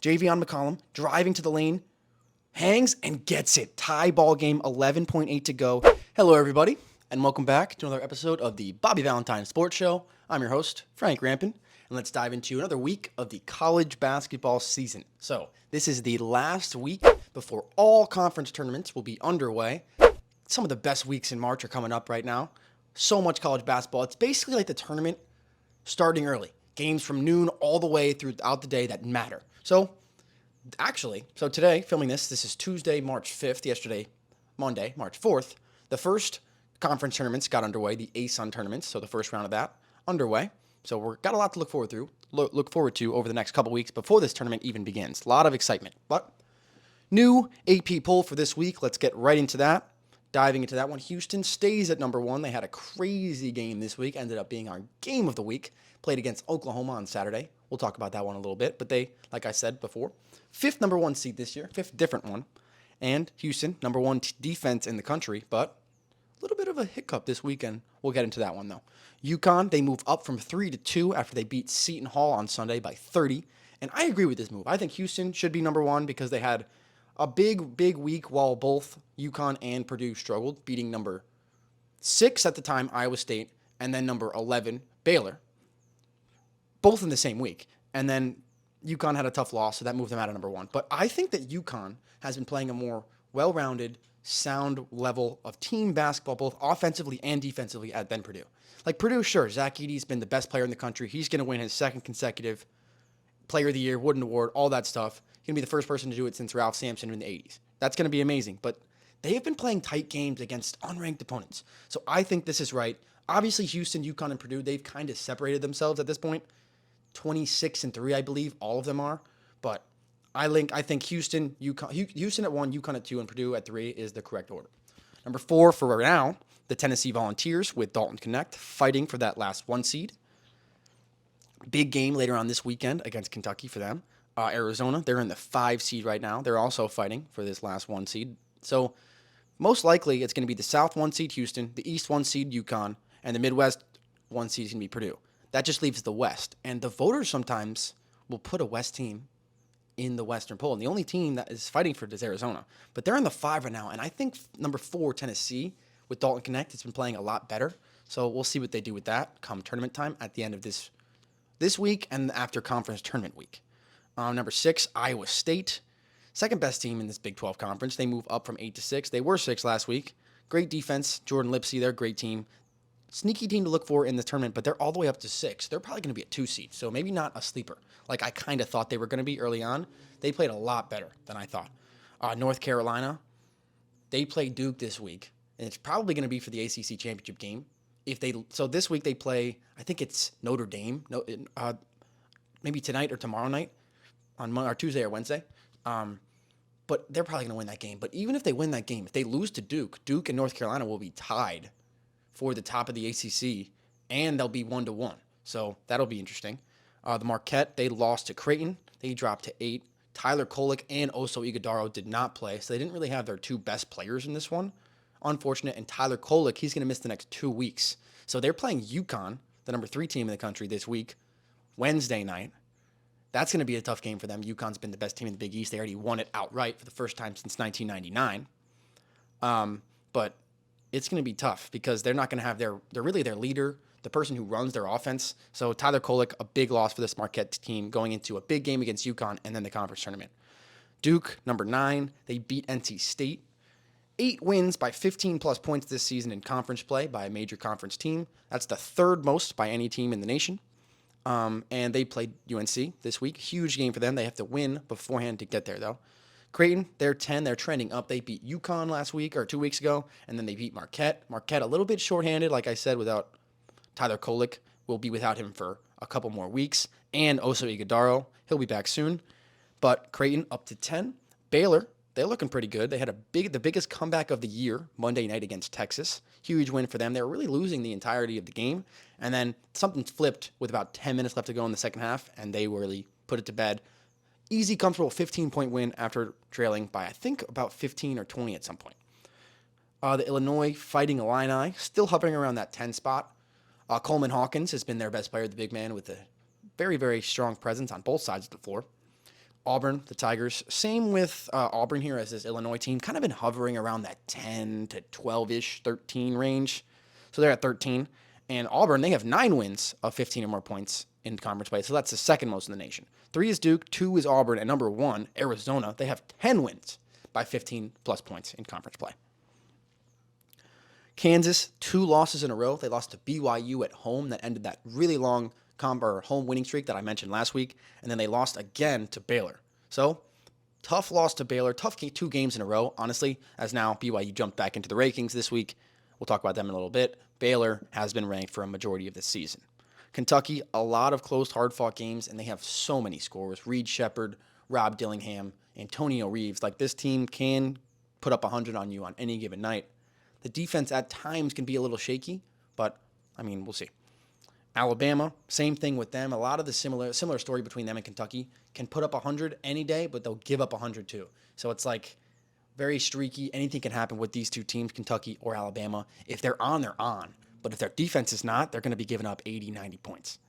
Javion McCollum driving to the lane, hangs and gets it. Tie ball game, 11.8 to go. Hello, everybody, and welcome back to another episode of the Bobby Valentine Sports Show. I'm your host, Frank Rampin, and let's dive into another week of the college basketball season. So, this is the last week before all conference tournaments will be underway. Some of the best weeks in March are coming up right now. So much college basketball. It's basically like the tournament starting early. Games from noon all the way throughout the day that matter. So today, filming this is Tuesday, March 5th. Yesterday, Monday, March 4th. The first conference tournaments got underway, the ASUN tournaments, so the first round of that underway. So we've got a lot to look forward to over the next couple weeks before this tournament even begins. A lot of excitement. But new AP poll for this week. Let's get right into that. Diving into that one, Houston stays at number one. They had a crazy game this week, ended up being our game of the week. Played against Oklahoma on Saturday. We'll talk about that one a little bit. But they, like I said before, fifth number one seed this year, fifth different one. And Houston, number one defense in the country, but a little bit of a hiccup this weekend. We'll get into that one, though. UConn, they move up from 3-2 after they beat Seton Hall on Sunday by 30. And I agree with this move. I think Houston should be number one because they had a big week while both UConn and Purdue struggled, beating number 6 at the time, Iowa State, and then number 11, Baylor, both in the same week. And then UConn had a tough loss, so that moved them out of number one. But I think that UConn has been playing a more well-rounded, sound level of team basketball, both offensively and defensively, than Purdue. Like Purdue, sure, Zach Edey's been the best player in the country. He's going to win his second consecutive Player of the Year, Wooden Award, all that stuff. He's going to be the first person to do it since Ralph Sampson in the 80s. That's going to be amazing. But they have been playing tight games against unranked opponents. So I think this is right. Obviously, Houston, UConn, and Purdue, they've kind of separated themselves at this point. 26-3, I believe, all of them are. But I think Houston at 1, UConn at 2, and Purdue at 3 is the correct order. Number 4 for right now, the Tennessee Volunteers with Dalton Connect fighting for that last 1 seed. Big game later on this weekend against Kentucky for them. Arizona, they're in the 5 seed right now. They're also fighting for this last 1 seed. So most likely it's going to be the South 1 seed Houston, the East 1 seed UConn, and the Midwest 1 seed is going to be Purdue. That just leaves the West. And the voters sometimes will put a West team in the Western poll. And the only team that is fighting for it is Arizona. But they're in the 5 right now. And I think number 4, Tennessee, with Dalton Connect, has been playing a lot better. So we'll see what they do with that come tournament time at the end of this week and after conference tournament week. Number 6, Iowa State. Second best team in this Big 12 conference. They move up from 8 to 6. They were 6 last week. Great defense. Jordan Lipsey, they're a great team. Sneaky team to look for in the tournament, but they're all the way up to 6. They're probably going to be a 2 seed, so maybe not a sleeper like I kind of thought they were going to be early on. They played a lot better than I thought. North Carolina, they play Duke this week, and it's probably going to be for the ACC championship game. So this week they play, I think it's Notre Dame, maybe tonight or tomorrow night, on Tuesday or Wednesday. But they're probably going to win that game. But even if they win that game, if they lose to Duke and North Carolina will be tied for the top of the ACC, and they'll be 1-1. So that'll be interesting. The Marquette, they lost to Creighton. They dropped to 8. Tyler Kolek and Oso Ighodaro did not play, so they didn't really have their 2 best players in this one. Unfortunate. And Tyler Kolek, he's going to miss the next 2 weeks. So they're playing UConn, the number 3 team in the country this week, Wednesday night. That's going to be a tough game for them. UConn's been the best team in the Big East. They already won it outright for the first time since 1999. But it's going to be tough because they're not going to have their leader, the person who runs their offense. So Tyler Kolek, a big loss for this Marquette team going into a big game against UConn and then the conference tournament. Duke, number 9, they beat NC State. 8 wins by 15-plus points this season in conference play by a major conference team. That's the 3rd most by any team in the nation. And they played UNC this week. Huge game for them. They have to win beforehand to get there, though. Creighton, they're 10. They're trending up. They beat UConn last week or 2 weeks ago, and then they beat Marquette. Marquette a little bit shorthanded, like I said, without Tyler Kolek. We'll be without him for a couple more weeks. And Oso Ighodaro, he'll be back soon. But Creighton up to 10. Baylor, they're looking pretty good. They had the biggest comeback of the year Monday night against Texas. Huge win for them. They were really losing the entirety of the game. And then something flipped with about 10 minutes left to go in the second half, and they really put it to bed. Easy, comfortable 15-point win after trailing by, I think, about 15 or 20 at some point. The Illinois Fighting Illini still hovering around that 10 spot. Coleman Hawkins has been their best player, the big man, with a very, very strong presence on both sides of the floor. Auburn, the Tigers. Same with Auburn here as this Illinois team. Kind of been hovering around that 10 to 12-ish, 13 range. So they're at 13. And Auburn, they have 9 wins of 15 or more points in conference play. So that's the second most in the nation. 3 is Duke, 2 is Auburn, and number 1, Arizona. They have 10 wins by 15 plus points in conference play. Kansas, 2 losses in a row. They lost to BYU at home. That ended that really long home winning streak that I mentioned last week. And then they lost again to Baylor. So, tough loss to Baylor. Tough 2 games in a row, honestly, as now BYU jumped back into the rankings this week. We'll talk about them in a little bit. Baylor has been ranked for a majority of this season. Kentucky, a lot of close, hard-fought games, and they have so many scorers. Reed Shepherd, Rob Dillingham, Antonio Reeves. Like, this team can put up 100 on you on any given night. The defense at times can be a little shaky, but, I mean, we'll see. Alabama, same thing with them. A lot of the similar story between them and Kentucky. Can put up 100 any day, but they'll give up 100 too. So it's like very streaky. Anything can happen with these 2 teams, Kentucky or Alabama. If they're on, they're on. But if their defense is not, they're going to be giving up 80, 90 points.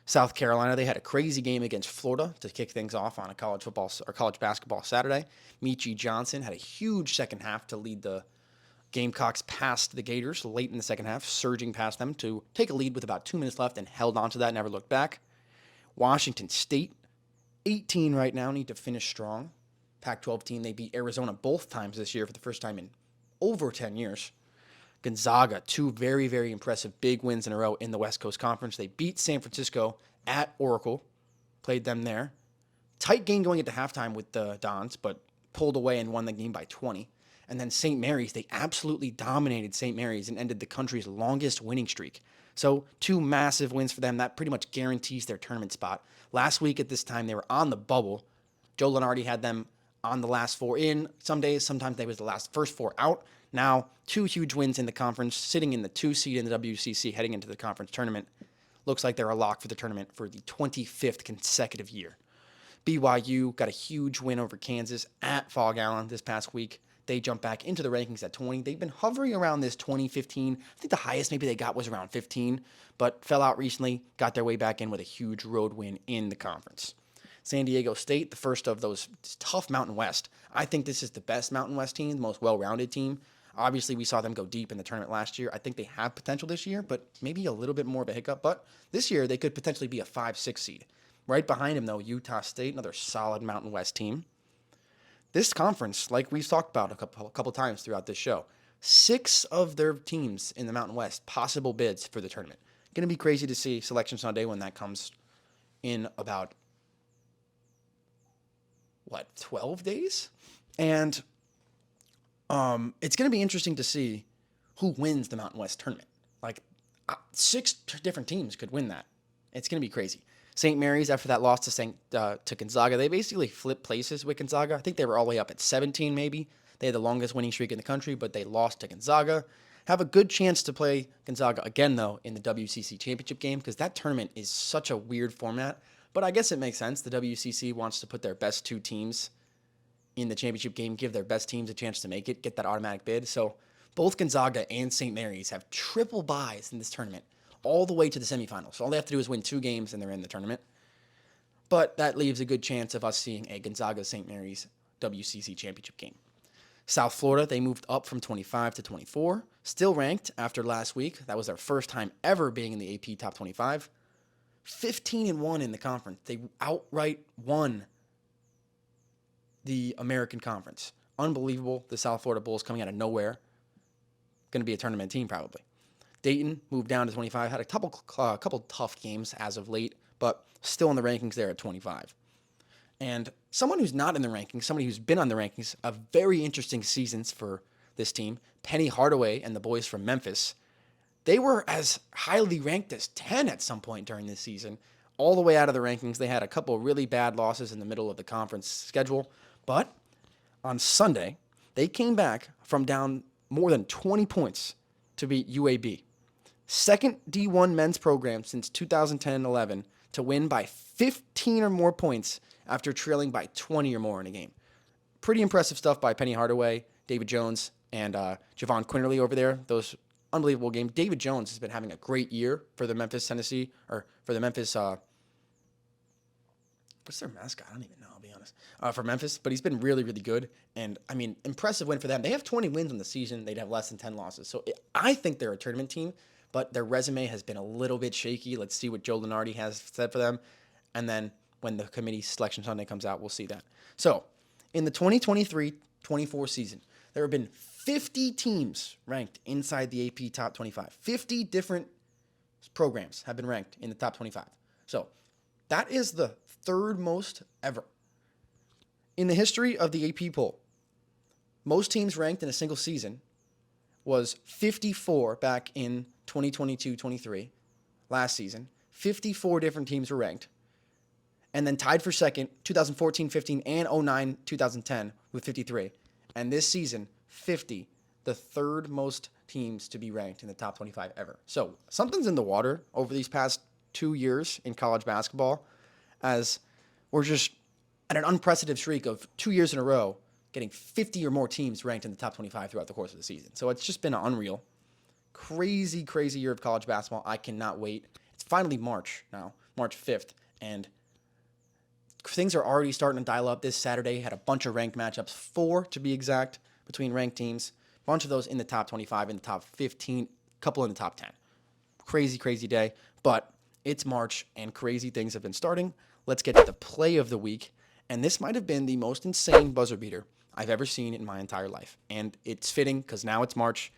South Carolina, they had a crazy game against Florida to kick things off on a college basketball Saturday. Michi Johnson had a huge second half to lead the Gamecocks past the Gators late in the second half, surging past them to take a lead with about 2 minutes left and held on to that, never looked back. Washington State, 18 right now, need to finish strong. Pac-12 team, they beat Arizona both times this year for the first time in over 10 years. Gonzaga, 2 very, very impressive big wins in a row in the West Coast Conference. They beat San Francisco at Oracle, played them there. Tight game going into halftime with the Dons, but pulled away and won the game by 20. And then St. Mary's, they absolutely dominated St. Mary's and ended the country's longest winning streak. So 2 massive wins for them. That pretty much guarantees their tournament spot. Last week at this time, they were on the bubble. Joe Lunardi had them on the last 4 in some days. Sometimes they was the first 4 out. Now, 2 huge wins in the conference, sitting in the 2 seed in the WCC heading into the conference tournament. Looks like they're a lock for the tournament for the 25th consecutive year. BYU got a huge win over Kansas at Fog Allen this past week. They jumped back into the rankings at 20. They've been hovering around this 20, 15. I think the highest maybe they got was around 15, but fell out recently, got their way back in with a huge road win in the conference. San Diego State, the first of those tough Mountain West. I think this is the best Mountain West team, the most well-rounded team. Obviously, we saw them go deep in the tournament last year. I think they have potential this year, but maybe a little bit more of a hiccup. But this year, they could potentially be a 5-6 seed. Right behind them, though, Utah State, another solid Mountain West team. This conference, like we've talked about a couple times throughout this show, 6 of their teams in the Mountain West, possible bids for the tournament. Going to be crazy to see Selection Sunday when that comes in about, 12 days? And it's going to be interesting to see who wins the Mountain West tournament. 6 different teams could win that. It's going to be crazy. St. Mary's, after that loss to Gonzaga, they basically flipped places with Gonzaga. I think they were all the way up at 17 maybe. They had the longest winning streak in the country, but they lost to Gonzaga. Have a good chance to play Gonzaga again, though, in the WCC championship game, because that tournament is such a weird format. But I guess it makes sense. The WCC wants to put their best 2 teams in the championship game, give their best teams a chance to make it, get that automatic bid. So both Gonzaga and St. Mary's have triple byes in this tournament, all the way to the semifinals. So all they have to do is win 2 games and they're in the tournament. But that leaves a good chance of us seeing a Gonzaga-St. Mary's WCC championship game. South Florida, they moved up from 25 to 24, still ranked after last week. That was their first time ever being in the AP Top 25. 15-1 in the conference. They outright won the American Conference. Unbelievable. The South Florida Bulls coming out of nowhere. Going to be a tournament team probably. Dayton moved down to 25. Had a couple tough games as of late, but still in the rankings there at 25. And someone who's not in the rankings, somebody who's been on the rankings, a very interesting seasons for this team, Penny Hardaway and the boys from Memphis. They were as highly ranked as 10 at some point during this season, all the way out of the rankings. They had a couple of really bad losses in the middle of the conference schedule, but on Sunday, they came back from down more than 20 points to beat UAB. Second D1 men's program since 2010-11 to win by 15 or more points after trailing by 20 or more in a game. Pretty impressive stuff by Penny Hardaway, David Jones, and Javon Quinterly over there. Those unbelievable games. David Jones has been having a great year for the Memphis, what's their mascot? I don't even know, I'll be honest, for Memphis. But he's been really, really good. And, I mean, impressive win for them. They have 20 wins in the season. They'd have less than 10 losses. So I think they're a tournament team, but their resume has been a little bit shaky. Let's see what Joe Lunardi has said for them. And then when the committee selection Sunday comes out, we'll see that. So, in the 2023-24 season, there have been 50 teams ranked inside the AP top 25. 50 different programs have been ranked in the top 25. So, that is the third most ever. In the history of the AP poll, most teams ranked in a single season was 54 back in 2022-23, last season. 54 different teams were ranked. And then tied for second, 2014-15 and 09-2010 with 53. And this season, 50, the third most teams to be ranked in the top 25 ever. So something's in the water over these past 2 years in college basketball, as we're just at an unprecedented streak of 2 years in a row getting 50 or more teams ranked in the top 25 throughout the course of the season. So it's just been unreal. Crazy, crazy year of college basketball. I cannot wait. It's finally March now, March 5th, and things are already starting to dial up. This Saturday had a bunch of ranked matchups, 4 to be exact, between ranked teams. A bunch of those in the top 25, in the top 15, a couple in the top 10. Crazy, crazy day, but it's March and crazy things have been starting. Let's get to the play of the week, and this might have been the most insane buzzer beater I've ever seen in my entire life, and it's fitting because now it's March,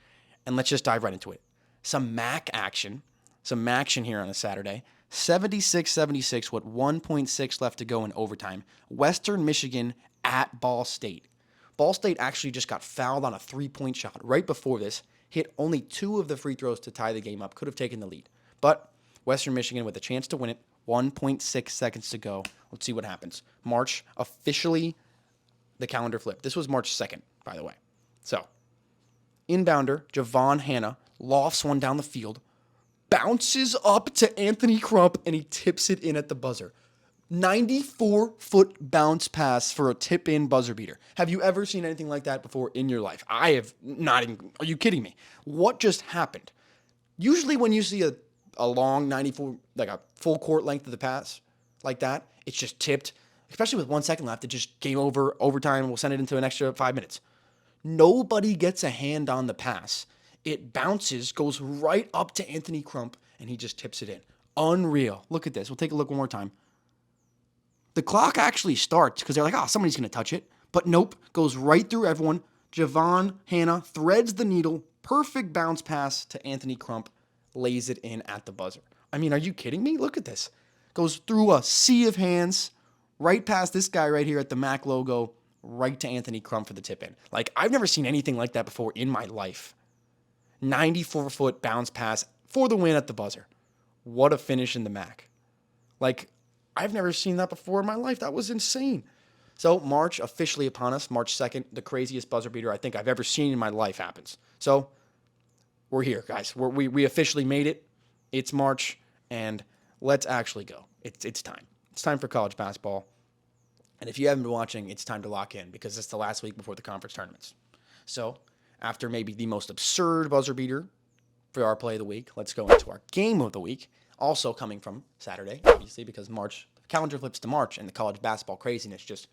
and let's just dive right into it. Some MAC action here on a Saturday. 76-76 with 1.6 left to go in overtime. Western Michigan at Ball State. Ball State actually just got fouled on a three-point shot right before this, hit only 2 of the free throws to tie the game up, could have taken the lead. But Western Michigan with a chance to win it, 1.6 seconds to go. Let's see what happens. March, officially the calendar flip. This was March 2nd, by the way. So, inbounder, Javon Hanna, lofts one down the field, bounces up to Anthony Crump, and he tips it in at the buzzer. 94-foot bounce pass for a tip-in buzzer beater. Have you ever seen anything like that before in your life? I have not even. Are you kidding me? What just happened? Usually when you see a long 94, like a full court length of the pass like that, it's just tipped, especially with 1 second left. It just game over, overtime. We'll send it into an extra 5 minutes. Nobody gets a hand on the pass. It bounces, goes right up to Anthony Crump, and he just tips it in. Unreal. Look at this. We'll take a look one more time. The clock actually starts because they're like, somebody's going to touch it. But nope, goes right through everyone. Javon Hanna threads the needle. Perfect bounce pass to Anthony Crump. Lays it in at the buzzer. I mean, are you kidding me? Look at this. Goes through a sea of hands, right past this guy right here at the MAC logo, right to Anthony Crump for the tip-in. Like, I've never seen anything like that before in my life. 94-foot bounce pass for the win at the buzzer. What a finish in the MAC. Like, I've never seen that before in my life. That was insane. So, March officially upon us, March 2nd, the craziest buzzer beater I think I've ever seen in my life happens. So, we're here, guys. We officially made it. It's March, and let's actually go. It's time. It's time for college basketball. And if you haven't been watching, it's time to lock in because it's the last week before the conference tournaments. So, after maybe the most absurd buzzer beater for our play of the week, let's go into our game of the week. Also coming from Saturday, obviously, because March, the calendar flips to March, and the college basketball craziness just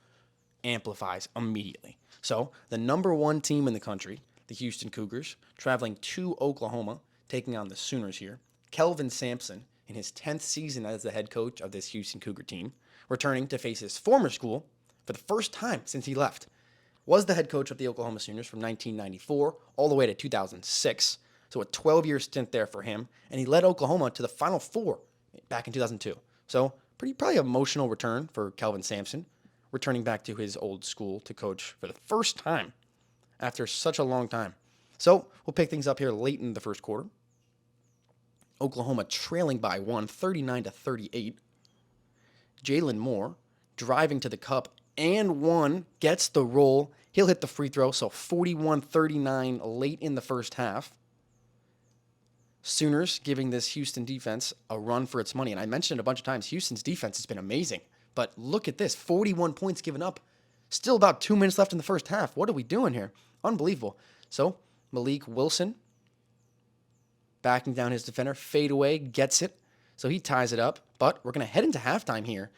amplifies immediately. So, the number 1 team in the country, the Houston Cougars, traveling to Oklahoma, taking on the Sooners here. Kelvin Sampson, in his 10th season as the head coach of this Houston Cougar team, returning to face his former school for the first time since he left. Was the head coach of the Oklahoma Sooners from 1994 all the way to 2006. So a 12-year stint there for him. And he led Oklahoma to the Final Four back in 2002. So probably emotional return for Kelvin Sampson, returning back to his old school to coach for the first time after such a long time. So we'll pick things up here late in the first quarter. Oklahoma trailing by 1, 39-38. Jalen Moore driving to the cup and 1, gets the roll. He'll hit the free throw, so 41-39 late in the first half. Sooners giving this Houston defense a run for its money. And I mentioned it a bunch of times, Houston's defense has been amazing. But look at this, 41 points given up. Still about 2 minutes left in the first half. What are we doing here? Unbelievable. So, Malik Wilson backing down his defender. Fade away, gets it. So he ties it up. But we're going to head into halftime here.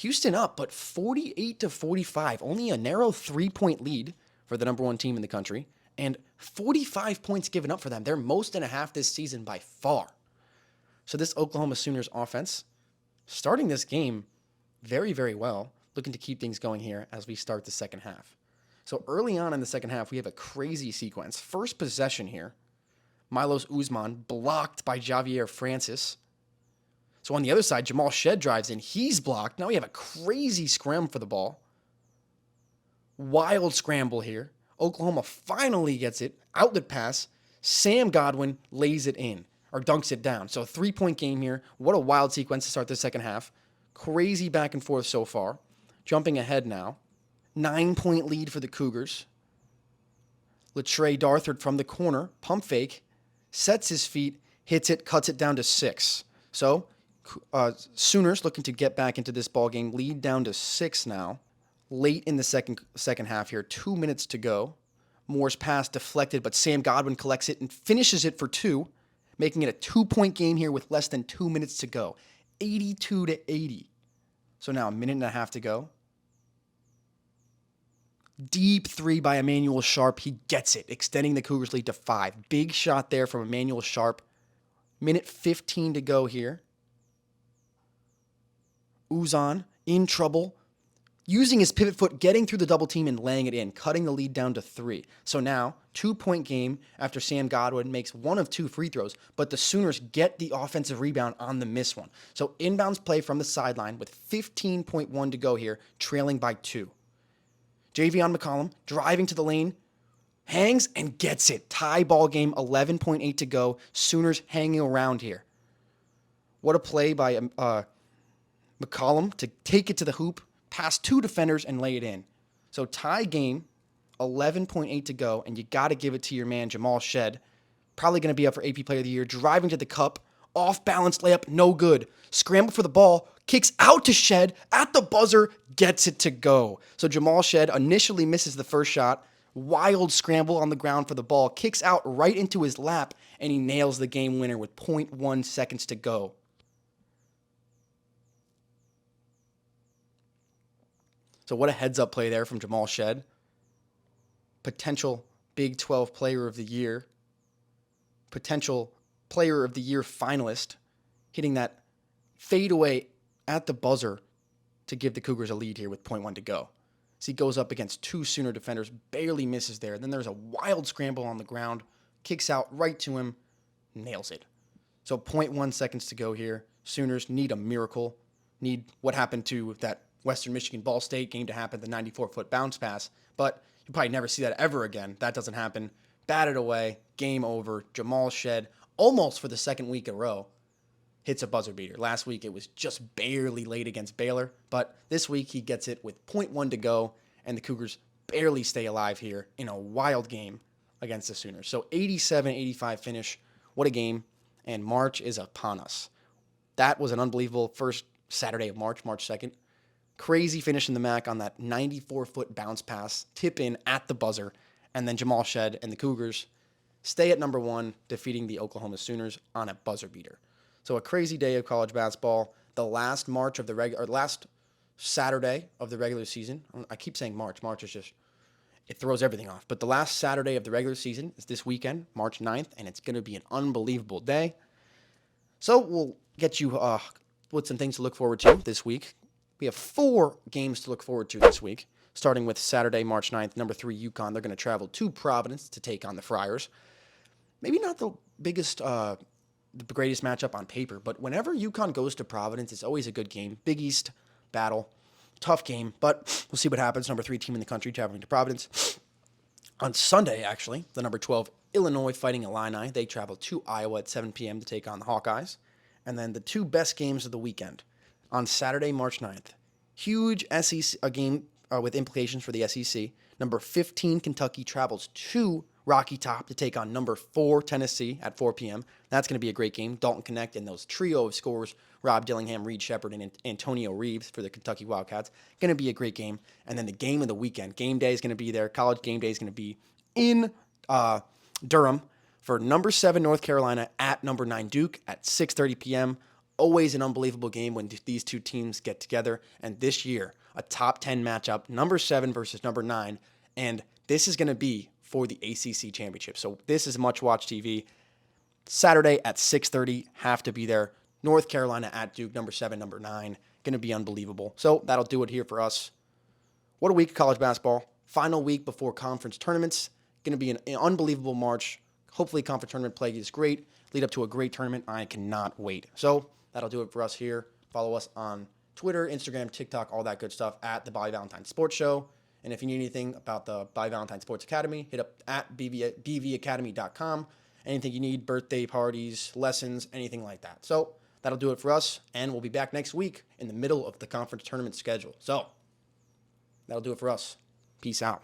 Houston up, but 48-45. Only a narrow 3-point lead for the number one team in the country. And 45 points given up for them. They're most and a half this season by far. So this Oklahoma Sooners offense starting this game very, very well. Looking to keep things going here as we start the second half. So early on in the second half, we have a crazy sequence. First possession here. Milos Usman blocked by Javier Francis. So on the other side, Jamal Shed drives in. He's blocked. Now we have a crazy scram for the ball. Wild scramble here. Oklahoma finally gets it. Outlet pass. Sam Godwin lays it in or dunks it down. So a 3-point game here. What a wild sequence to start the second half. Crazy back and forth so far. Jumping ahead now. 9-point lead for the Cougars. Latrey Darthard from the corner. Pump fake. Sets his feet. Hits it. Cuts it down to 6. So Sooners looking to get back into this ball game. Lead down to 6 now. Late in the second half here. 2 minutes to go. Moore's pass deflected, but Sam Godwin collects it and finishes it for 2, making it a 2-point game here with less than 2 minutes to go. 82-80. So now a minute and a half to go. Deep 3 by Emmanuel Sharp. He gets it, extending the Cougars lead to 5. Big shot there from Emmanuel Sharp. Minute 15 to go here. Uzan in trouble. Using his pivot foot, getting through the double team and laying it in, cutting the lead down to 3. So now, 2-point game after Sam Godwin makes 1 of 2 free throws, but the Sooners get the offensive rebound on the miss one. So inbounds play from the sideline with 15.1 to go here, trailing by 2. Javion McCollum driving to the lane, hangs and gets it. Tie ball game, 11.8 to go. Sooners hanging around here. What a play by McCollum to take it to the hoop, past 2 defenders and lay it in. So tie game, 11.8 to go, and you got to give it to your man Jamal Shed. Probably going to be up for AP Player of the Year. Driving to the cup, off-balance layup, no good. Scramble for the ball, kicks out to Shed, at the buzzer, gets it to go. So Jamal Shed initially misses the first shot, wild scramble on the ground for the ball, kicks out right into his lap, and he nails the game winner with 0.1 seconds to go. So what a heads-up play there from Jamal Shed. Potential Big 12 Player of the Year. Potential Player of the Year finalist. Hitting that fadeaway at the buzzer to give the Cougars a lead here with 0.1 to go. So he goes up against 2 Sooner defenders, barely misses there. Then there's a wild scramble on the ground. Kicks out right to him. Nails it. So 0.1 seconds to go here. Sooners need a miracle. Need what happened to that Western Michigan Ball State game to happen, the 94-foot bounce pass. But you'll probably never see that ever again. That doesn't happen. Batted away. Game over. Jamal Shed, almost for the second week in a row, hits a buzzer beater. Last week it was just barely late against Baylor. But this week he gets it with 0.1 to go. And the Cougars barely stay alive here in a wild game against the Sooners. So 87-85 finish. What a game. And March is upon us. That was an unbelievable first Saturday of March, March 2nd. Crazy finish in the MAC on that 94-foot bounce pass, tip in at the buzzer, and then Jamal Shed and the Cougars stay at number 1, defeating the Oklahoma Sooners on a buzzer beater. So a crazy day of college basketball. The last last Saturday of the regular season. I keep saying March. March is just, it throws everything off. But the last Saturday of the regular season is this weekend, March 9th, and it's going to be an unbelievable day. So we'll get you with some things to look forward to this week. We have 4 games to look forward to this week, starting with Saturday, March 9th, number 3 UConn. They're going to travel to Providence to take on the Friars. Maybe not the biggest, the greatest matchup on paper, but whenever UConn goes to Providence, it's always a good game. Big East battle, tough game, but we'll see what happens. Number 3 team in the country traveling to Providence. On Sunday, actually, the number 12 Illinois Fighting Illini. They travel to Iowa at 7 p.m. to take on the Hawkeyes. And then the 2 best games of the weekend. On Saturday, March 9th, huge SEC a game with implications for the SEC. Number 15, Kentucky travels to Rocky Top to take on number 4, Tennessee at 4 p.m. That's going to be a great game. Dalton Connect and those trio of scorers, Rob Dillingham, Reed Shepard, and Antonio Reeves for the Kentucky Wildcats. Going to be a great game. And then the game of the weekend. Game day is going to be there. College game day is going to be in Durham for number 7, North Carolina at number 9, Duke at 6:30 p.m. always an unbelievable game when these two teams get together. And this year, a top 10 matchup, number 7 versus number 9. And this is going to be for the ACC championship. So this is Much Watch TV. Saturday at 6:30, have to be there. North Carolina at Duke, number 7, number 9. Going to be unbelievable. So that'll do it here for us. What a week of college basketball. Final week before conference tournaments. Going to be an unbelievable March. Hopefully conference tournament play is great. Lead up to a great tournament. I cannot wait. So that'll do it for us here. Follow us on Twitter, Instagram, TikTok, all that good stuff at the Bobby Valentine Sports Show. And if you need anything about the Bobby Valentine Sports Academy, hit up at bvacademy.com. Anything you need, birthday parties, lessons, anything like that. So that'll do it for us. And we'll be back next week in the middle of the conference tournament schedule. So that'll do it for us. Peace out.